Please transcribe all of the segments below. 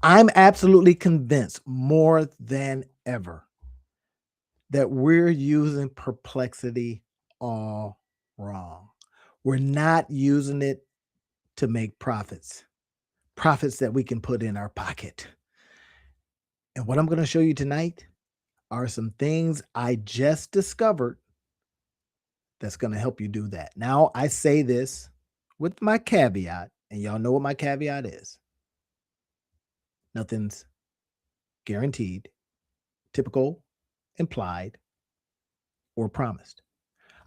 I'm absolutely convinced more than ever that we're using Perplexity all wrong. We're not using it to make profits, profits that we can put in our pocket. And what I'm going to show you tonight are some things I just discovered that's going to help you do that. Now, I say this with my caveat, and y'all know what my caveat is. Nothing's guaranteed, typical, implied, or promised.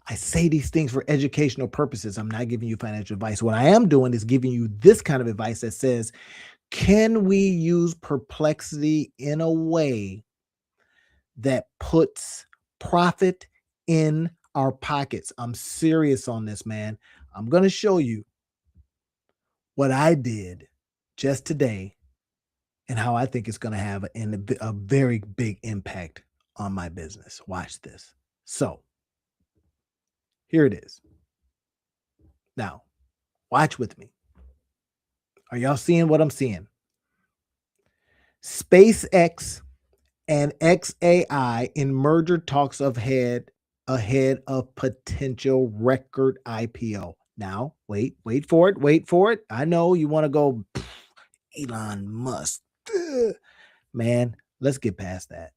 I say these things for educational purposes. I'm not giving you financial advice. What I am doing is giving you this kind of advice that says, can we use Perplexity in a way that puts profit in our pockets? I'm serious on this, man. I'm going to show you what I did just today and how I think it's going to have a very big impact on my business. Watch this. So here it is. Now, watch with me. Are y'all seeing what I'm seeing? SpaceX and XAI in merger talks of ahead of potential record IPO. Now, wait for it, wait for it. I know you want to go Elon Musk. Ugh. Man, let's get past that.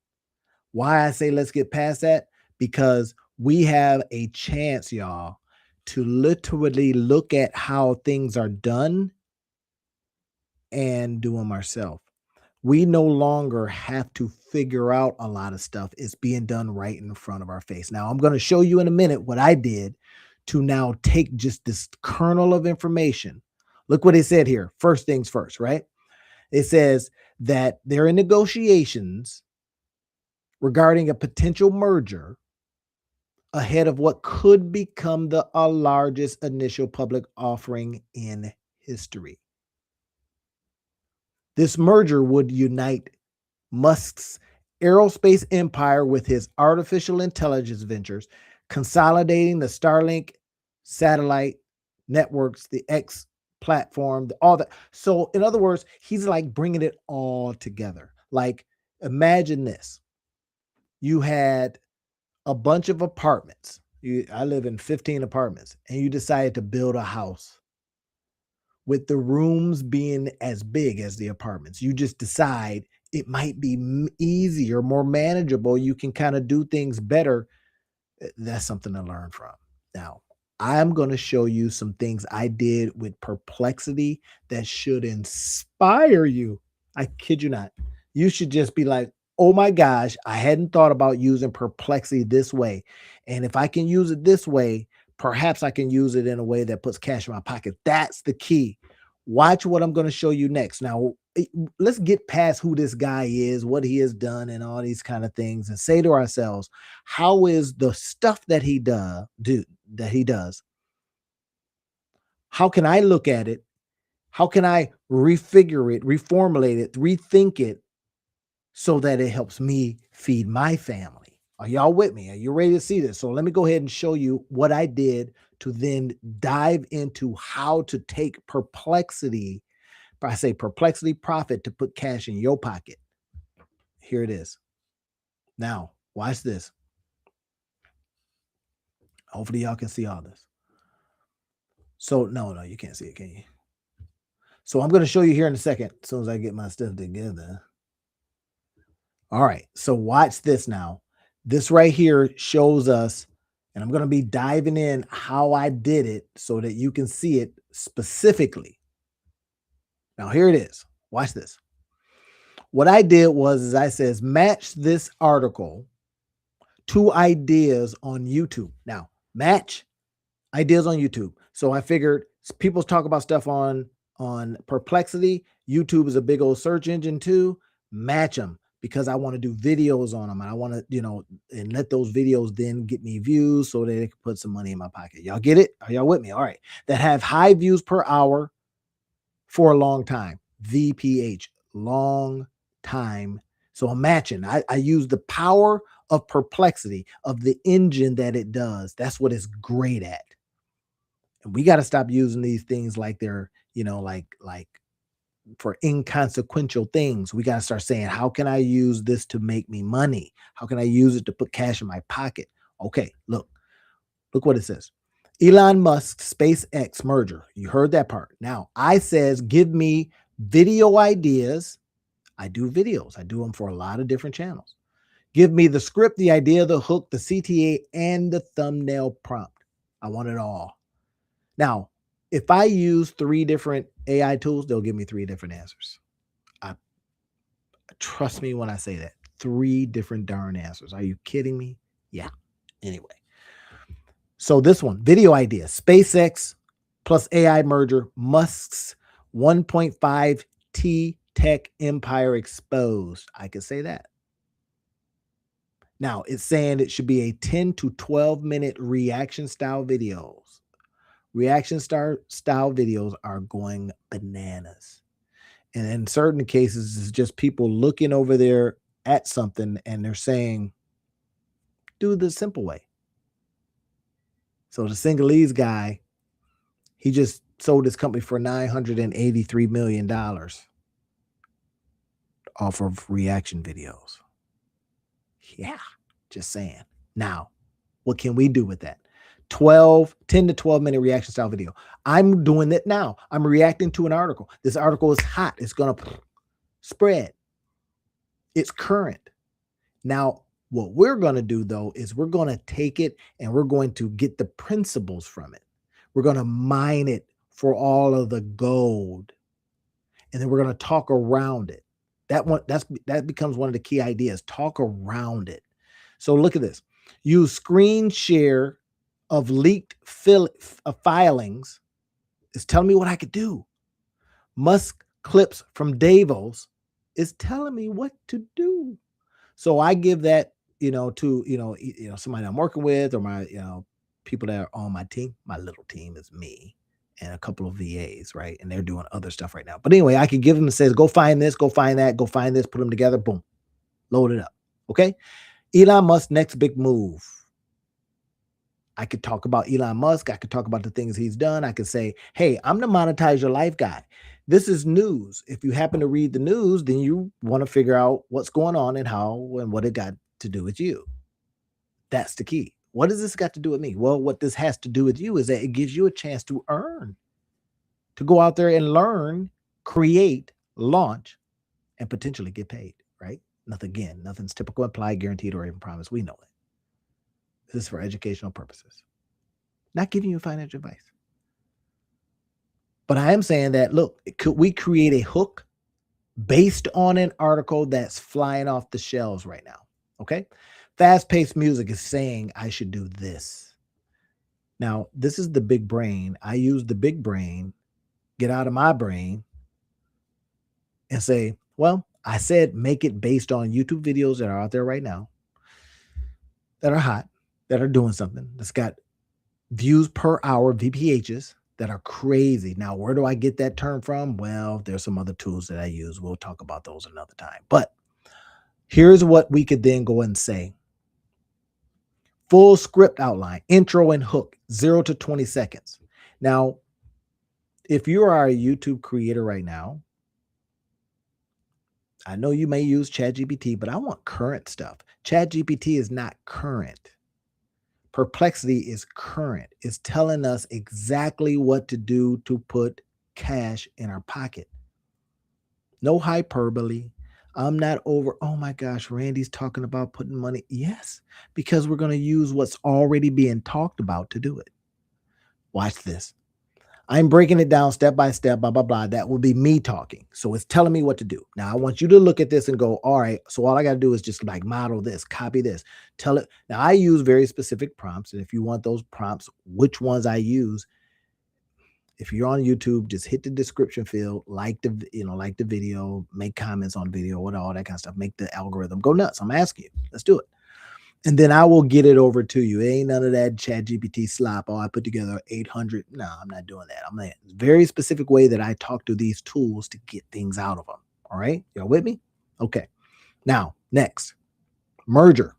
Why I say let's get past that? Because we have a chance, y'all, to literally look at how things are done and do them ourselves. We no longer have to figure out a lot of stuff. It's being done right in front of our face. Now, I'm going to show you in a minute what I did to now take just this kernel of information. Look what it said here. First things first, right? It says that they're in negotiations regarding a potential merger ahead of what could become the largest initial public offering in history. This merger would unite Musk's aerospace empire with his artificial intelligence ventures, consolidating the Starlink satellite networks, the X platform, all that. So, in other words, he's like bringing it all together. Like, imagine this: you had a bunch of apartments. I live in 15 apartments, and you decided to build a house with the rooms being as big as the apartments. You just decide it might be easier, more manageable. You can kind of do things better. That's something to learn from. Now, I'm going to show you some things I did with Perplexity that should inspire you. I kid you not. You should just be like, oh my gosh, I hadn't thought about using Perplexity this way. And if I can use it this way, perhaps I can use it in a way that puts cash in my pocket. That's the key. Watch what I'm going to show you next. Now, let's get past who this guy is, what he has done, and all these kind of things, and say to ourselves, how is the stuff that he does? How can I look at it? How can I refigure it, reformulate it, rethink it so that it helps me feed my family? Are y'all with me? Are you ready to see this? So let me go ahead and show you what I did to then dive into how to take Perplexity. I say Perplexity profit to put cash in your pocket. Here it is. Now, watch this. Hopefully, y'all can see all this. So, no, you can't see it, can you? So, I'm going to show you here in a second, as soon as I get my stuff together. All right. So, watch this now. This right here shows us, and I'm going to be diving in how I did it so that you can see it specifically. Now, here it is. Watch this. What I did was, as I says, match this article to ideas on YouTube. Now, match ideas on YouTube. So I figured people talk about stuff on Perplexity. YouTube is a big old search engine too. Match them because I want to do videos on them. And I want to, and let those videos then get me views so that they can put some money in my pocket. Y'all get it? Are y'all with me? All right. That have high views per hour for a long time. VPH, long time. So I'm matching. I use the power of Perplexity, of the engine that it does. That's what it's great at. And we got to stop using these things like they're, like for inconsequential things. We got to start saying, how can I use this to make me money? How can I use it to put cash in my pocket? Okay, look what it says. Elon Musk SpaceX merger. You heard that part. Now, I says, give me video ideas. I do videos. I do them for a lot of different channels. Give me the script, the idea, the hook, the CTA, and the thumbnail prompt. I want it all. Now, if I use 3 different AI tools, they'll give me 3 different answers. I trust me when I say that. 3 different darn answers. Are you kidding me? Yeah. Anyway. So this one, video idea, SpaceX plus AI merger, Musk's 1.5 T tech empire exposed. I could say that. Now, it's saying it should be a 10 to 12 minute reaction style videos. Reaction style videos are going bananas. And in certain cases, it's just people looking over there at something and they're saying, do the simple way. So the Sinhalese guy, he just sold his company for $983 million off of reaction videos. Yeah, just saying. Now, what can we do with that? 10 to 12 minute reaction style video. I'm doing it now. I'm reacting to an article. This article is hot. It's going to spread. It's current. Now, what we're going to do, though, is we're going to take it and we're going to get the principles from it. We're going to mine it for all of the gold. And then we're going to talk around it. That becomes one of the key ideas. Talk around it. So look at this. Use screen share of leaked filings is telling me what I could do. Musk clips from Davos is telling me what to do. So I give that, to, somebody I'm working with or my, people that are on my team. My little team is me and a couple of VAs, right? And they're doing other stuff right now. But anyway, I could give them and says, go find this, go find that, go find this, put them together, boom, load it up. Okay. Elon Musk's next big move. I could talk about Elon Musk. I could talk about the things he's done. I could say, hey, I'm the monetize your life guy. This is news. If you happen to read the news, then you want to figure out what's going on and how and what it got to do with you. That's the key. What does this got to do with me? Well, what this has to do with you is that it gives you a chance to earn, to go out there and learn, create, launch, and potentially get paid, right? Nothing's typical, implied, guaranteed, or even promised. We know it. This is for educational purposes. Not giving you financial advice. But I am saying that, look, could we create a hook based on an article that's flying off the shelves right now? Okay. Fast-paced music is saying I should do this. Now, this is the big brain. I use the big brain, get out of my brain, and say, well, I said make it based on YouTube videos that are out there right now, that are hot, that are doing something, that's got views per hour, VPHs, that are crazy. Now, where do I get that term from? Well, there's some other tools that I use. We'll talk about those another time. But here's what we could then go and say. Full script outline, intro and hook, 0 to 20 seconds. Now, if you are a YouTube creator right now, I know you may use ChatGPT, but I want current stuff. ChatGPT is not current. Perplexity is current. It's telling us exactly what to do to put cash in our pocket. No hyperbole. I'm not over, oh my gosh, Randy's talking about putting money. Yes, because we're going to use what's already being talked about to do it. Watch this. I'm breaking it down step by step, blah, blah, blah. That will be me talking. So it's telling me what to do. Now, I want you to look at this and go, all right, so all I got to do is just like model this, copy this, tell it. Now, I use very specific prompts. And if you want those prompts, which ones I use, if you're on YouTube, just hit the description field, like the video, make comments on video, all that kind of stuff, make the algorithm go nuts. I'm asking you, let's do it. And then I will get it over to you. It ain't none of that ChatGPT slop. Oh, I put together 800. No, I'm not doing that. I'm a very specific way that I talk to these tools to get things out of them. All right. Y'all with me? Okay. Now, next, merger.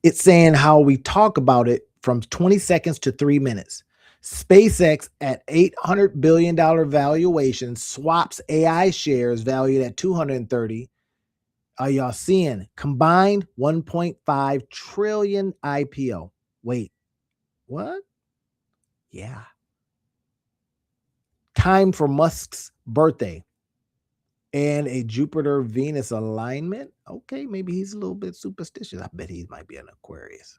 It's saying how we talk about it from 20 seconds to 3 minutes. SpaceX at $800 billion valuation swaps AI shares valued at 230. Are y'all seeing combined 1.5 trillion IPO? Wait, what? Yeah. Time for Musk's birthday and a Jupiter Venus alignment. Okay, maybe he's a little bit superstitious. I bet he might be an Aquarius.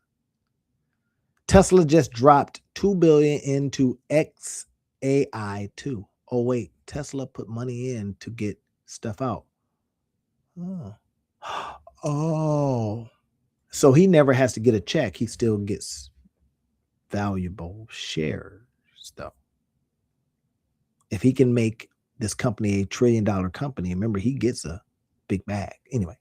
Tesla just dropped 2 billion into XAI2. Oh wait, Tesla put money in to get stuff out. Oh. Oh. So he never has to get a check. He still gets valuable shares though. If he can make this company $1 trillion company, remember he gets a big bag. Anyway,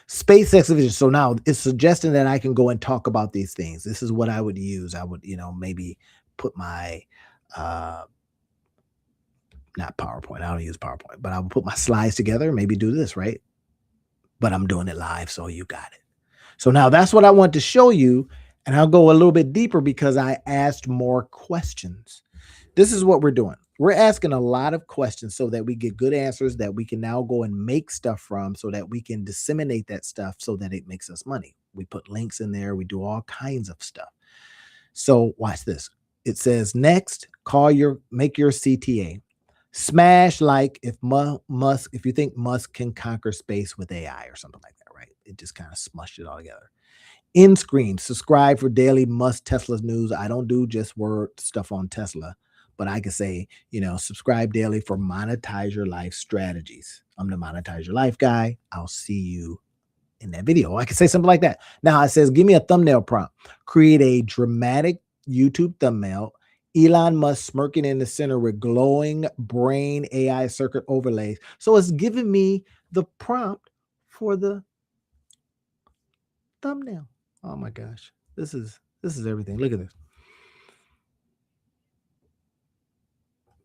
SpaceX vision. So now it's suggesting that I can go and talk about these things. This is what I would use. I would, maybe put my not PowerPoint. I don't use PowerPoint, but I would put my slides together, maybe do this, right? But I'm doing it live, so you got it. So now that's what I want to show you, and I'll go a little bit deeper because I asked more questions. This is what we're doing. We're asking a lot of questions so that we get good answers that we can now go and make stuff from so that we can disseminate that stuff so that it makes us money. We put links in there. We do all kinds of stuff. So watch this. It says next, make your CTA. Smash like if Musk, if you think Musk can conquer space with AI or something like that, right? It just kind of smushed it all together. In screen, subscribe for daily Musk Tesla news. I don't do just word stuff on Tesla, but I can say, subscribe daily for monetize your life strategies. I'm the monetize your life guy. I'll see you in that video. I can say something like that. Now it says, give me a thumbnail prompt. Create a dramatic YouTube thumbnail. Elon Musk smirking in the center with glowing brain AI circuit overlays. So it's giving me the prompt for the thumbnail. Oh my gosh. This is everything. Look at this.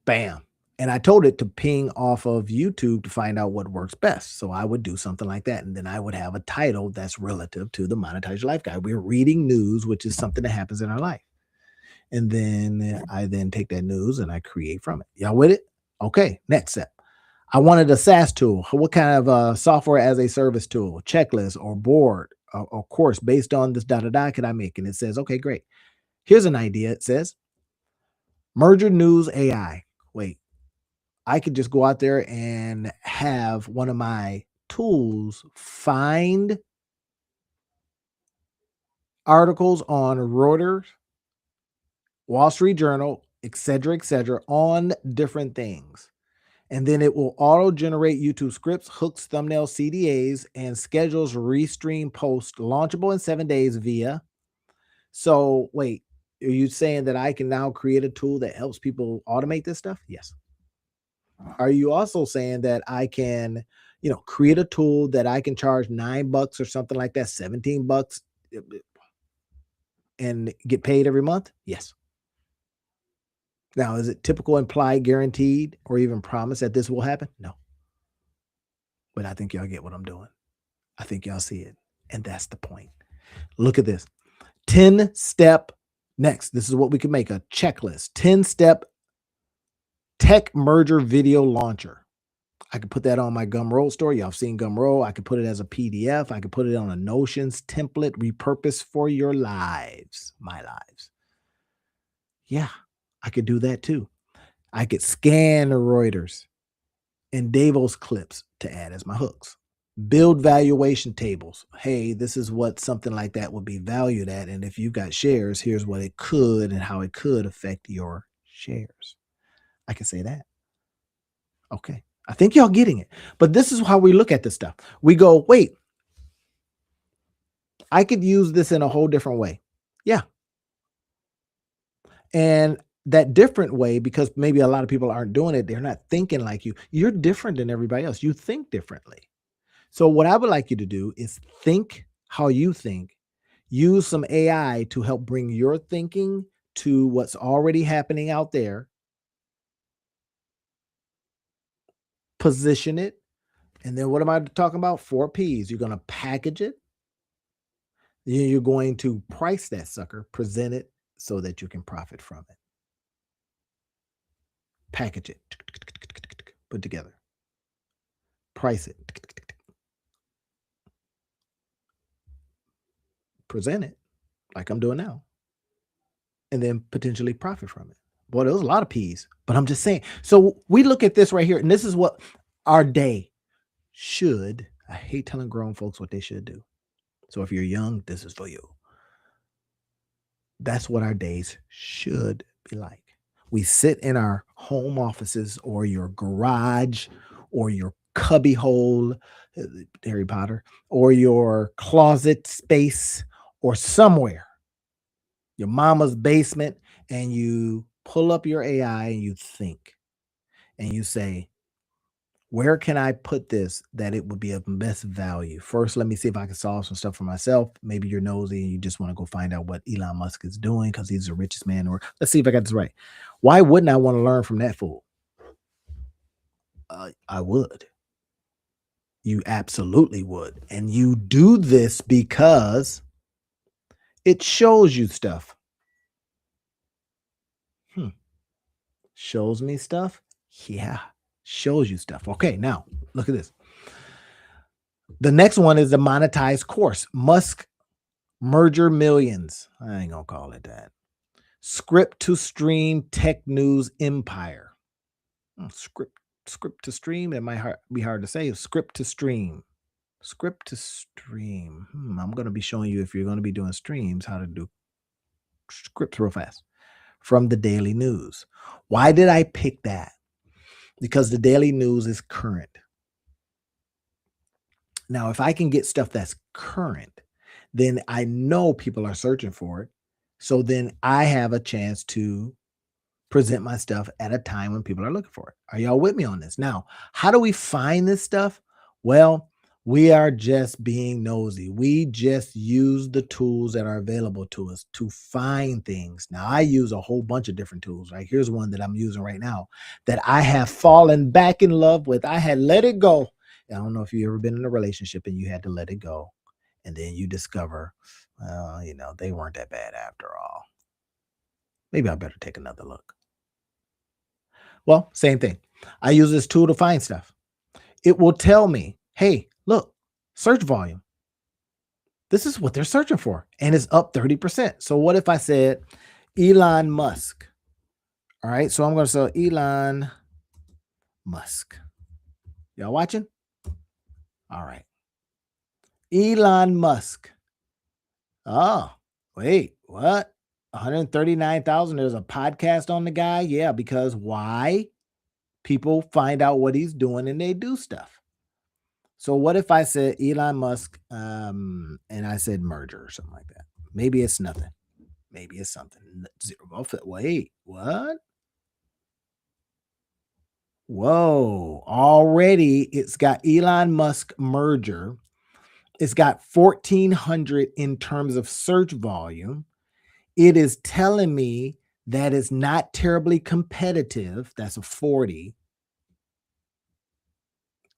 Bam. And I told it to ping off of YouTube to find out what works best. So I would do something like that. And then I would have a title that's relative to the Monetize Your Life guide. We're reading news, which is something that happens in our life. And then I then take that news and I create from it. Y'all with it? Okay, next step. I wanted a SaaS tool. What kind of software as a service tool, checklist or board or course based on this can I make? And it says, okay, great. Here's an idea. It says, Merger News AI. Wait, I could just go out there and have one of my tools find articles on Reuters, Wall Street Journal, et cetera, on different things. And then it will auto generate YouTube scripts, hooks, thumbnails, CDAs, and schedules restream posts launchable in 7 days via. So wait, are you saying that I can now create a tool that helps people automate this stuff? Yes. Are you also saying that I can, create a tool that I can charge $9 or something like that, $17 and get paid every month? Yes. Now, is it typical, implied, guaranteed, or even promised that this will happen? No. But I think y'all get what I'm doing. I think y'all see it. And that's the point. Look at this 10-step next. This is what we can make a checklist 10-step tech merger video launcher. I could put that on my Gumroad store. Y'all have seen Gumroad. I could put it as a PDF. I could put it on a Notions template repurposed for your lives, my lives. Yeah, I could do that too. I could scan the Reuters and Davos clips to add as my hooks. Build valuation tables. Hey, this is what something like that would be valued at. And if you've got shares, here's what it could and how it could affect your shares. I can say that. Okay. I think y'all getting it. But this is how we look at this stuff. We go, wait, I could use this in a whole different way. Yeah. And that different way, because maybe a lot of people aren't doing it, they're not thinking like you. You're different than everybody else. You think differently. So what I would like you to do is think how you think. Use some AI to help bring your thinking to what's already happening out there. Position it. And then what am I talking about? 4 P's. You're going to package it. Then you're going to price that sucker, present it so that you can profit from it. package it, put together, price it, present it like I'm doing now, and then potentially profit from it. Boy, there was a lot of P's, but I'm just saying. So we look at this right here, and this is what our day should. I hate telling grown folks what they should do. So if you're young, this is for you. That's what our days should be like. We sit in our home offices or your garage or your cubby hole, Harry Potter, or your closet space or somewhere, your mama's basement, and you pull up your AI and you think and you say, where can I put this that it would be of best value? First, let me see if I can solve some stuff for myself. Maybe you're nosy and you just want to go find out what Elon Musk is doing because he's the richest man. Or let's see if I got this right. Why wouldn't I want to learn from that fool? I would. You absolutely would. And you do this because it shows you stuff. Shows me stuff? Yeah. Shows you stuff. Okay, now look at this. The next one is the monetized course. Musk merger millions. I ain't gonna call it that. Script to stream tech news empire. Script to stream. It might be hard to say. Script to stream. Script to stream. I'm gonna be showing you if you're gonna be doing streams how to do scripts real fast from the Daily News. Why did I pick that? Because the Daily News is current. Now, if I can get stuff that's current, then I know people are searching for it. So then I have a chance to present my stuff at a time when people are looking for it. Are y'all with me on this? Now, how do we find this stuff? Well, we are just being nosy. We just use the tools that are available to us to find things. Now, I use a whole bunch of different tools. Right? Here's one that I'm using right now that I have fallen back in love with. I had let it go. I don't know if you've ever been in a relationship and you had to let it go. And then you discover, they weren't that bad after all. Maybe I better take another look. Well, same thing. I use this tool to find stuff. It will tell me, hey, look, search volume. This is what they're searching for. And it's up 30%. So what if I said Elon Musk? All right. So I'm going to say Elon Musk. Y'all watching? All right. Elon Musk. Oh, wait, what? 139,000. There's a podcast on the guy. Yeah, because why? People find out what he's doing and they do stuff. So what if I said Elon Musk and I said merger or something like that? Maybe it's nothing. Maybe it's something. Wait, what? Whoa, already it's got Elon Musk merger. It's got 1,400 in terms of search volume. It is telling me that it's not terribly competitive. That's a 40.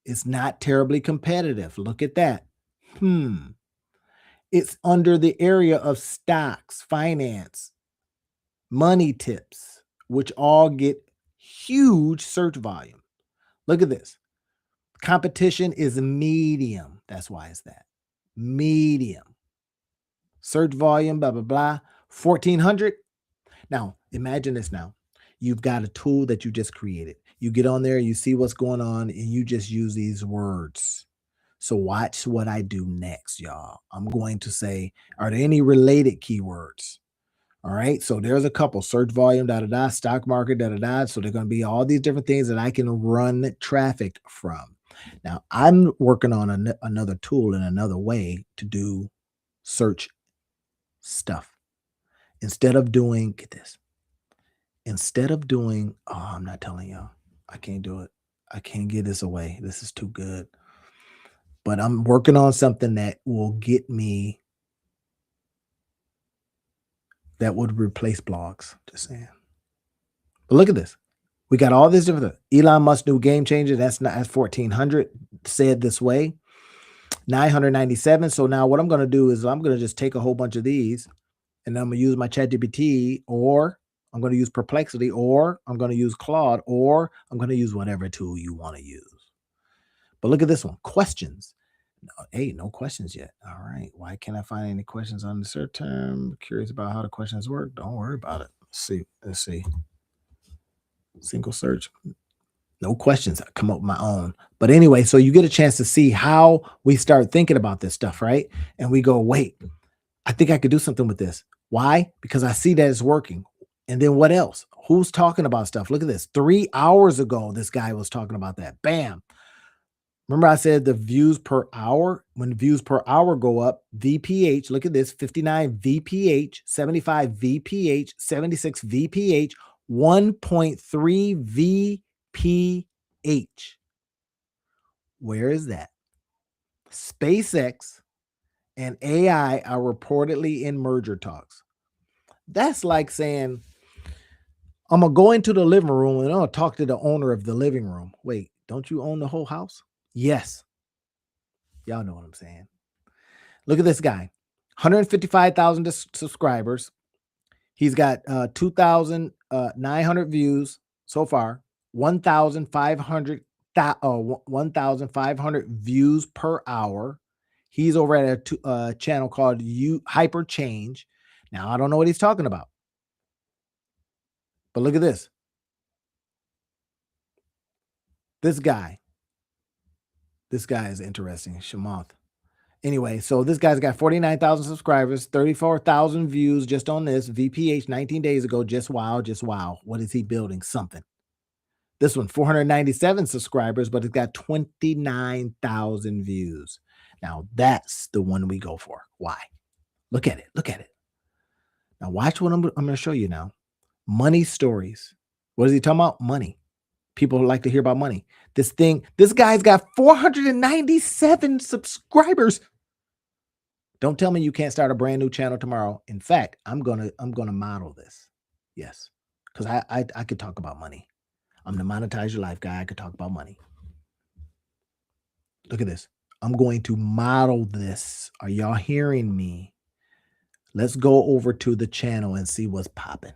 It's not terribly competitive. Look at that. It's under the area of stocks, finance, money tips, which all get huge search volume. Look at this. Competition is medium. That's why it's that. Medium. Search volume, blah, blah, blah. 1,400. Now, imagine this now. You've got a tool that you just created. You get on there, you see what's going on, and you just use these words. So watch what I do next, y'all. I'm going to say, are there any related keywords? All right. So there's a couple: search volume, stock market, So they're going to be all these different things that I can run traffic from. Now I'm working on another tool in another way to do search stuff. Instead of doing, get this, I'm not telling y'all, I can't do it. I can't give this away. This is too good. But I'm working on something that will get me, that would replace blogs. Just saying. But look at this. We got all this different. Elon Musk new game changer. That's 1,400 said this way. 997. So now what I'm going to do is I'm going to just take a whole bunch of these and I'm going to use my ChatGPT or I'm going to use Perplexity, or I'm going to use Claude, or I'm going to use whatever tool you want to use. But look at this one, questions. Hey, no questions yet. All right. Why can't I find any questions on the search term? Curious about how the questions work. Don't worry about it. Let's see. Let's see. Single search. No questions. I come up with my own. But anyway, so you get a chance to see how we start thinking about this stuff, right? And we go, wait, I think I could do something with this. Why? Because I see that it's working. And then what else? Who's talking about stuff? Look at this. 3 hours ago, this guy was talking about that. Bam. Remember I said the views per hour? When views per hour go up, VPH, look at this, 59 VPH, 75 VPH, 76 VPH, 1.3 VPH. Where is that? SpaceX and AI are reportedly in merger talks. That's like saying, I'm going to go into the living room and I'm going to talk to the owner of the living room. Wait, don't you own the whole house? Yes. Y'all know what I'm saying. Look at this guy, 155,000 subscribers. He's got 2,900 views so far, 1,500 views per hour. He's over at a channel called Hyper Change. Now, I don't know what he's talking about, but look at this. This guy is interesting, Shamath. Anyway, so this guy's got 49,000 subscribers, 34,000 views just on this. VPH 19 days ago. Just wow, just wow. What is he building? Something. This one, 497 subscribers, but it's got 29,000 views. Now, that's the one we go for. Why? Look at it. Look at it. Now, watch what I'm going to show you now. Money stories. What is he talking about? Money. People like to hear about money. This guy's got 497 subscribers. Don't tell me you can't start a brand new channel tomorrow. In fact, I'm gonna model this. Yes, because I could talk about money. I'm the monetize your life guy. I could talk about money. Look at this. I'm going to model this. Are y'all hearing me? Let's go over to the channel and see what's popping.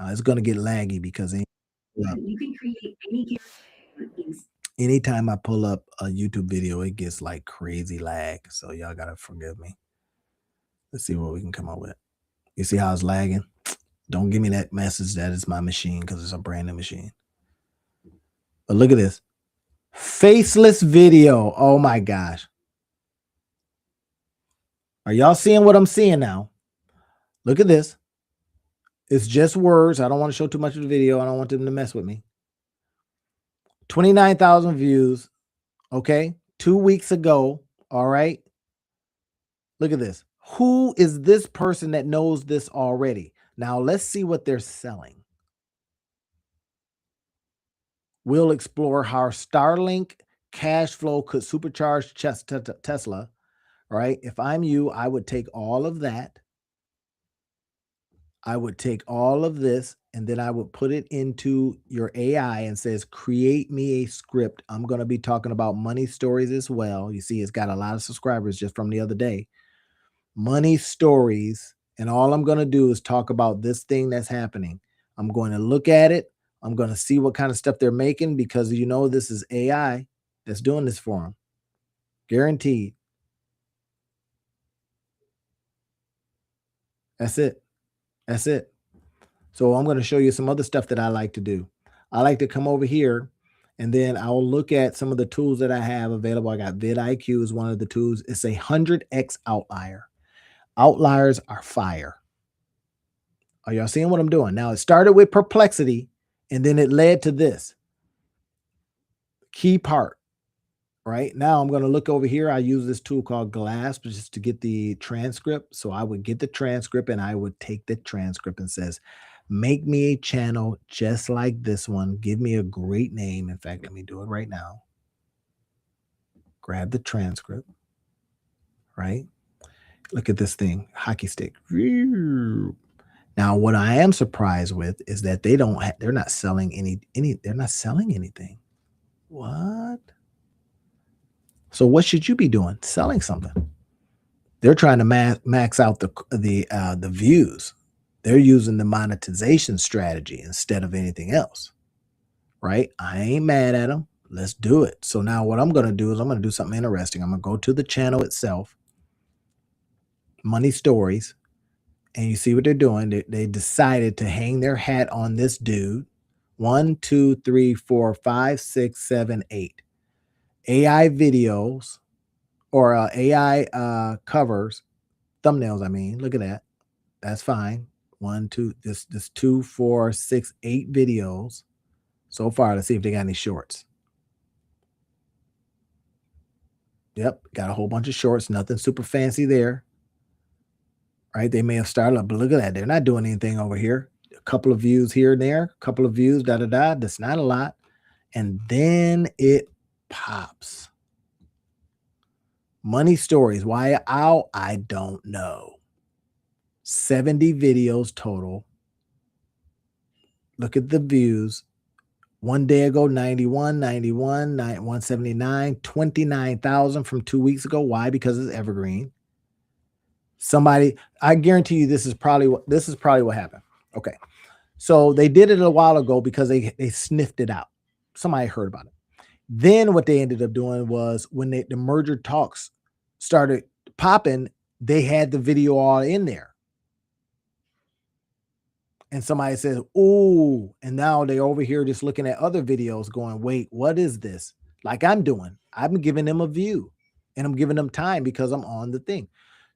It's gonna get laggy because you can create any anytime I pull up a YouTube video, it gets like crazy lag. So y'all gotta forgive me. Let's see what we can come up with. You see how it's lagging? Don't give me that message that it's my machine, because it's a brand new machine. But look at this. Faceless video. Oh my gosh. Are y'all seeing what I'm seeing now? Look at this. It's just words. I don't want to show too much of the video. I don't want them to mess with me. 29,000 views. Okay. 2 weeks ago. All right. Look at this. Who is this person that knows this already? Now let's see what they're selling. We'll explore how Starlink cash flow could supercharge Tesla. Right? If I'm you, I would take all of that. I would take all of this, and then I would put it into your AI and says, create me a script. I'm going to be talking about money stories as well. You see, it's got a lot of subscribers just from the other day. Money stories. And all I'm going to do is talk about this thing that's happening. I'm going to look at it. I'm going to see what kind of stuff they're making, because you know this is AI that's doing this for them. Guaranteed. That's it. That's it. So I'm going to show you some other stuff that I like to do. I like to come over here, and then I'll look at some of the tools that I have available. I got vidIQ is one of the tools. It's a 100x outlier. Outliers are fire. Are y'all seeing what I'm doing? Now, it started with Perplexity, and then it led to this key part. Right now, I'm going to look over here. I use this tool called Glass just to get the transcript. So I would get the transcript, and I would take the transcript and says, make me a channel just like this one. Give me a great name. In fact, let me do it right now. Grab the transcript. Right? Look at this thing, hockey stick. Now, what I am surprised with is that they're not selling they're not selling anything. What? So what should you be doing? Selling something. They're trying to max out the views. They're using the monetization strategy instead of anything else, right? I ain't mad at them. Let's do it. So now what I'm going to do is I'm going to do something interesting. I'm going to go to the channel itself, Money Stories, and you see what they're doing. They decided to hang their hat on this dude. 1, 2, 3, 4, 5, 6, 7, 8 AI videos or AI covers, thumbnails. I mean, look at that. That's fine. One, two, this 2, 4, 6, 8 videos so far. Let's see if they got any shorts. Yep, got a whole bunch of shorts. Nothing super fancy there, right? They may have started up, but look at that. They're not doing anything over here. A couple of views here and there, a couple of views, da da da. That's not a lot. And then it pops. Money Stories. Why out? I don't know. 70 videos total. Look at the views. One day ago, 91, 91, 179, 29,000 from 2 weeks ago. Why? Because it's evergreen. Somebody, I guarantee you this is probably what happened. Okay. So they did it a while ago because they sniffed it out. Somebody heard about it. Then what they ended up doing was when the merger talks started popping, they had the video all in there. And somebody says, "Oh," and now they're over here just looking at other videos going, "Wait, what is this?" Like I'm doing. I'm giving them a view and I'm giving them time because I'm on the thing.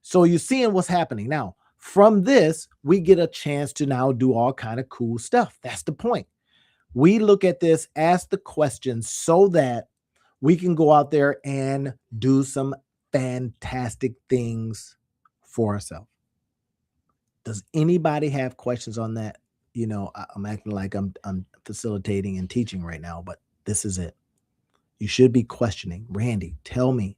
So you're seeing what's happening. Now, from this, we get a chance to now do all kind of cool stuff. That's the point. We look at this, ask the questions so that we can go out there and do some fantastic things for ourselves. Does anybody have questions on that? I'm acting like I'm facilitating and teaching right now, but this is it. You should be questioning. Randy, tell me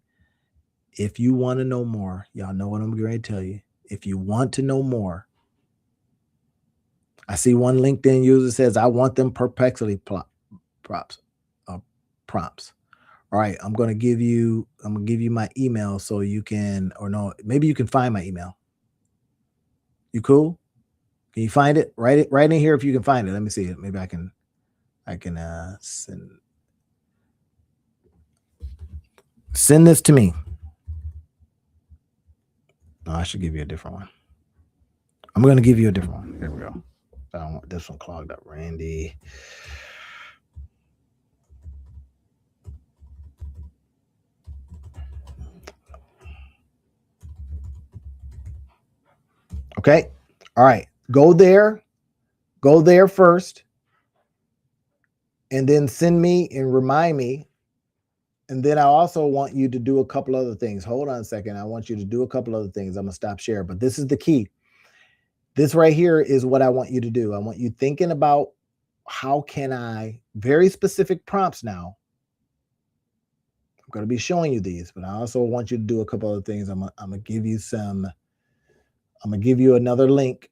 if you want to know more. Y'all know what I'm going to tell you. If you want to know more, I see one LinkedIn user says, "I want them perplexity props, prompts." All right, I'm gonna give you my email so you can, or no, maybe you can find my email. You cool? Can you find it? Write it right in here if you can find it. Let me see it. Maybe I can send this to me. No, I should give you a different one. I'm gonna give you a different one. Here we go. I don't want this one clogged up. Randy. Okay. All right. Go there. Go there first. And then send me and remind me. And then I also want you to do a couple other things. Hold on a second. I want you to do a couple other things. I'm gonna stop share, but this is the key. This right here is what I want you to do. I want you thinking about how can I, very specific prompts now. I'm going to be showing you these, but I also want you to do a couple other things. I'm going to give you another link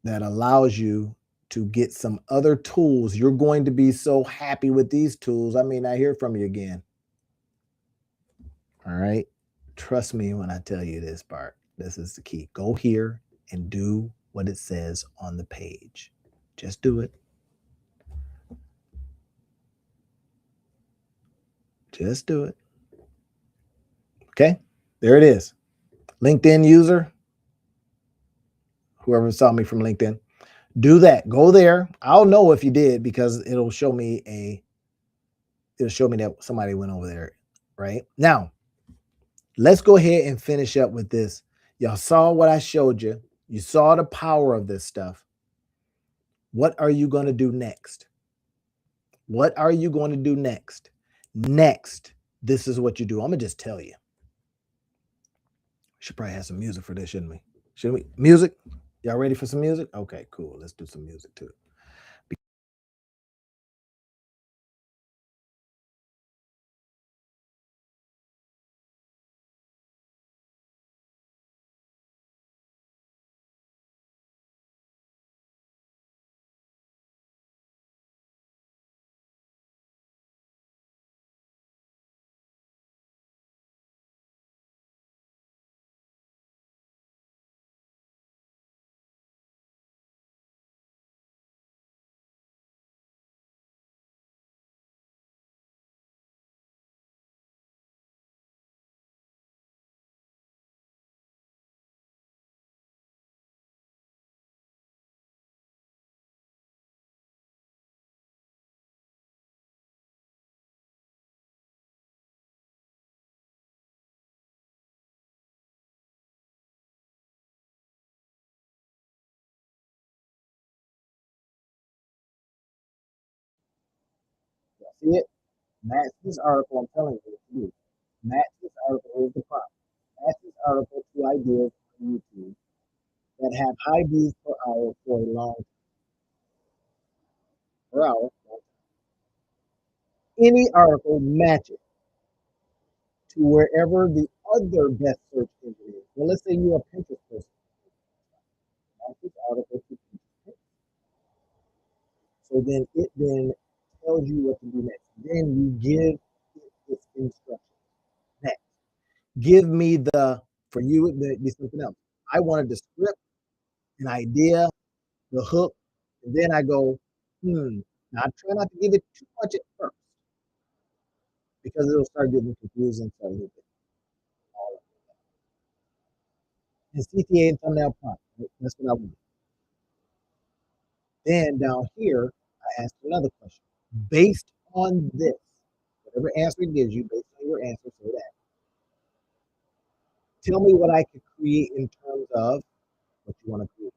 that allows you to get some other tools. You're going to be so happy with these tools. I may not hear from you again. All right. Trust me when I tell you this part. This is the key. Go here and do what it says on the page. Just do it. Just do it. Okay. There it is. LinkedIn user, whoever saw me from LinkedIn, do that. Go there. I'll know if you did because it'll show me that somebody went over there. Right now, let's go ahead and finish up with this. Y'all saw what I showed you. You saw the power of this stuff. What are you going to do next? What are you going to do next? Next, this is what you do. I'm going to just tell you. Should probably have some music for this, shouldn't we? Should we? Music? Y'all ready for some music? Okay, cool. Let's do some music too. See it? Match this article. I'm telling you what to do. Match this article. Here's the prompt. Match this article to ideas on YouTube that have high views per hour for a long per hour. Any article match it to wherever the other best search engine is. Well, let's say you're a Pinterest person. Match this article to Pinterest. So then it then tells you what to do next. Then you give it its instructions. Next, give me for you, it'd be something else. I wanted the script, an idea, the hook, and then I go, Now I try not to give it too much at first because it'll start getting confusing. So all of it. And CTA and thumbnail prompt. That's what I want. Then down here, I ask another question. Based on this, whatever answer it gives you, based on your answer, say that. Tell me what I could create in terms of what you want to create.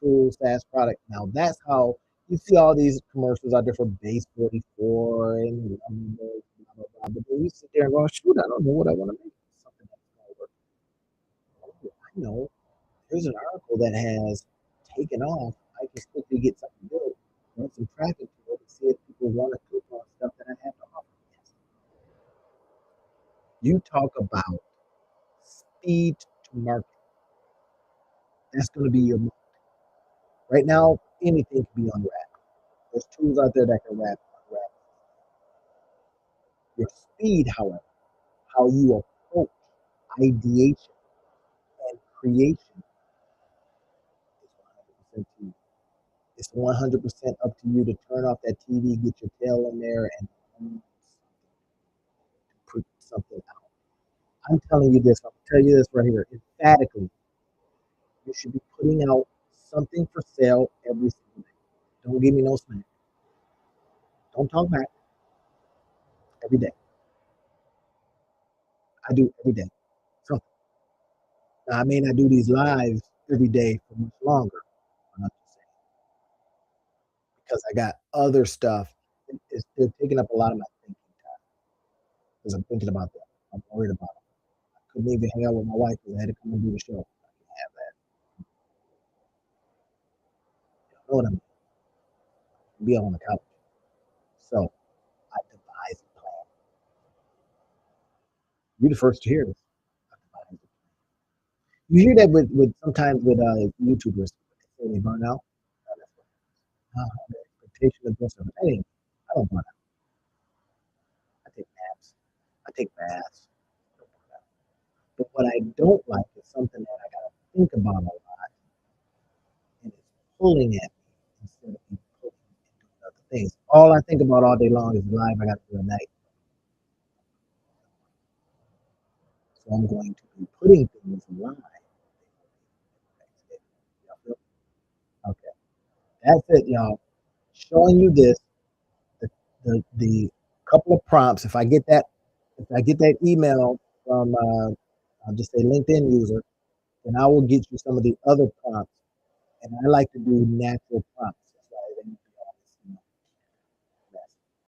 Tool, SaaS product. Now that's how you see all these commercials out there for base 44 and blah, blah, blah. But then you sit there and go, shoot, I don't know what I want to make. Something that's going to work. Oh, I know. There's an article that has taken off. I can quickly get something good, run some traffic to it, and see if people want to click on stuff that I have to offer. Yes. You talk about speed to market. That's going to be your market. Right now, anything can be unwrapped. There's tools out there that can unwrap your speed, however, how you approach ideation and creation is 100% to you. It's 100% up to you to turn off that TV, get your tail in there, and put something out. I'm telling you this. I'll tell you this right here. Emphatically, you should be putting out something for sale every single day. Don't give me no smack. Don't talk back. Every day. I do every day. So now, I may not do these lives every day for much longer. I'm not just saying because I got other stuff. They're taking up a lot of my thinking time because I'm thinking about them. I'm worried about them. I couldn't even hang out with my wife because I had to come and do the show. I can have that. You know what I mean? Be on the couch. So I devised a plan. You're the first to hear this. You hear that with sometimes with YouTubers. They say they burn out. The expectation of this. I don't burn out. I take naps. I take baths. I don't burn out. But what I don't like is something that I gotta think about a lot and it's pulling at me instead of me pulling and doing other things. All I think about all day long is the live I gotta do at night. So I'm going to be putting things live. Okay. That's it, y'all. Showing you this, the couple of prompts. If I get that email from, I'll just say LinkedIn user, then I will get you some of the other prompts. And I like to do natural prompts.